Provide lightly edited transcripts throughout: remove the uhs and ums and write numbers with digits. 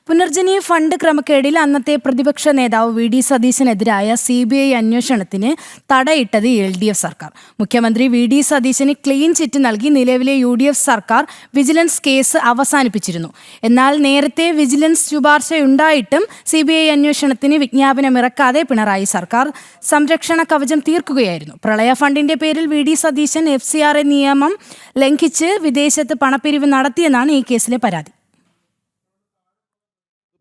Punarjani fund ക്രമക്കേടിൽ അന്നത്തെ പ്രതിപക്ഷ നേതാവ് വി ഡി സതീശനെതിരായ CBI അന്വേഷണത്തിന് തടയിട്ടത് LDF സർക്കാർ. മുഖ്യമന്ത്രി വി ഡി സതീശന് ക്ലീൻ ചിറ്റ് നൽകി നിലവിലെ UDF സർക്കാർ വിജിലൻസ് കേസ് അവസാനിപ്പിച്ചിരുന്നു. എന്നാൽ നേരത്തെ വിജിലൻസ് ശുപാർശയുണ്ടായിട്ടും CBI അന്വേഷണത്തിന് വിജ്ഞാപനമിറക്കാതെ പിണറായി സർക്കാർ സംരക്ഷണ കവചം തീർക്കുകയായിരുന്നു. പ്രളയ ഫണ്ടിന്റെ പേരിൽ വി ഡി സതീശൻ FCRA നിയമം ലംഘിച്ച് വിദേശത്ത് പണപ്പിരിവ് നടത്തിയെന്നാണ് ഈ കേസിലെ പരാതി.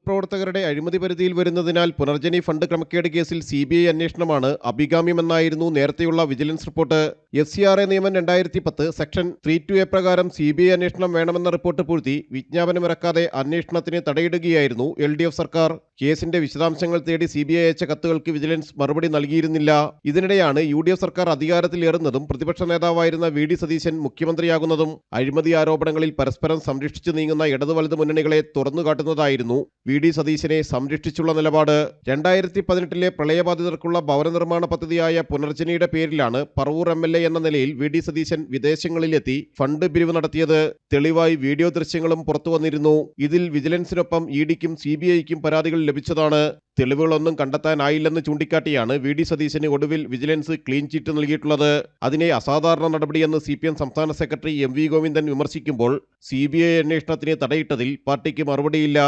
പ്രവർത്തകരുടെ അഴിമതി പരിധിയിൽ വരുന്നതിനാൽ പുനർജനി ഫണ്ട് ക്രമക്കേട് കേസിൽ CBI അന്വേഷണമാണ് അഭികാമ്യമെന്നായിരുന്നു നേരത്തെയുള്ള വിജിലൻസ് റിപ്പോർട്ട്. FCRA നിയമം 2010 സെക്ഷൻ 3(2)A പ്രകാരം CBI അന്വേഷണം വേണമെന്ന റിപ്പോർട്ട് പൂഴ്ത്തി വിജ്ഞാപനമിറക്കാതെ അന്വേഷണത്തിന് തടയിടുകയായിരുന്നു LDF സർക്കാർ. കേസിന്റെ വിശദാംശങ്ങൾ തേടി CBI അയച്ച കത്തുകൾക്ക് വിജിലൻസ് മറുപടി നൽകിയിരുന്നില്ല. ഇതിനിടെയാണ് UDF സർക്കാർ അധികാരത്തിലേറുന്നതും പ്രതിപക്ഷ നേതാവായിരുന്ന വി ഡി സതീശൻ മുഖ്യമന്ത്രിയാകുന്നതും. അഴിമതി ആരോപണങ്ങളിൽ പരസ്പരം സംരക്ഷിച്ചു നീങ്ങുന്ന ഇടതു വലതു മുന്നണികളെ തുറന്നുകാട്ടുന്നതായിരുന്നു വി ഡി സതീശനെ സംരക്ഷിച്ചുള്ള നിലപാട്. 2018 പ്രളയബാധിതർക്കുള്ള ഭവന നിർമ്മാണ പദ്ധതിയായ പുനർജനിയുടെ പേരിലാണ് പറവൂർ MLA എന്ന നിലയിൽ വി ഡി സതീശൻ വിദേശങ്ങളിലെത്തി ഫണ്ട് പിരിവ് നടത്തിയത്. തെളിവായി വീഡിയോ ദൃശ്യങ്ങളും പുറത്തു വന്നിരുന്നു. ഇതിൽ വിജിലൻസിനൊപ്പം EDക്കും CBIക്കും പരാതികൾ ലഭിച്ചതാണ്. തെളിവുകളൊന്നും കണ്ടെത്താനായില്ലെന്ന് ചൂണ്ടിക്കാട്ടിയാണ് വി ഡി സതീശന് ഒടുവിൽ വിജിലൻസ് ക്ലീൻ ചിറ്റ് നൽകിയിട്ടുള്ളത്. അതിനെ അസാധാരണ നടപടിയെന്ന് CPM സംസ്ഥാന സെക്രട്ടറി MV ഗോവിന്ദൻ വിമർശിക്കുമ്പോൾ CBI അന്വേഷണത്തിന് തടയിട്ടതിൽ പാർട്ടിക്ക് മറുപടിയില്ല.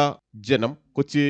ജനം, കൊച്ചി.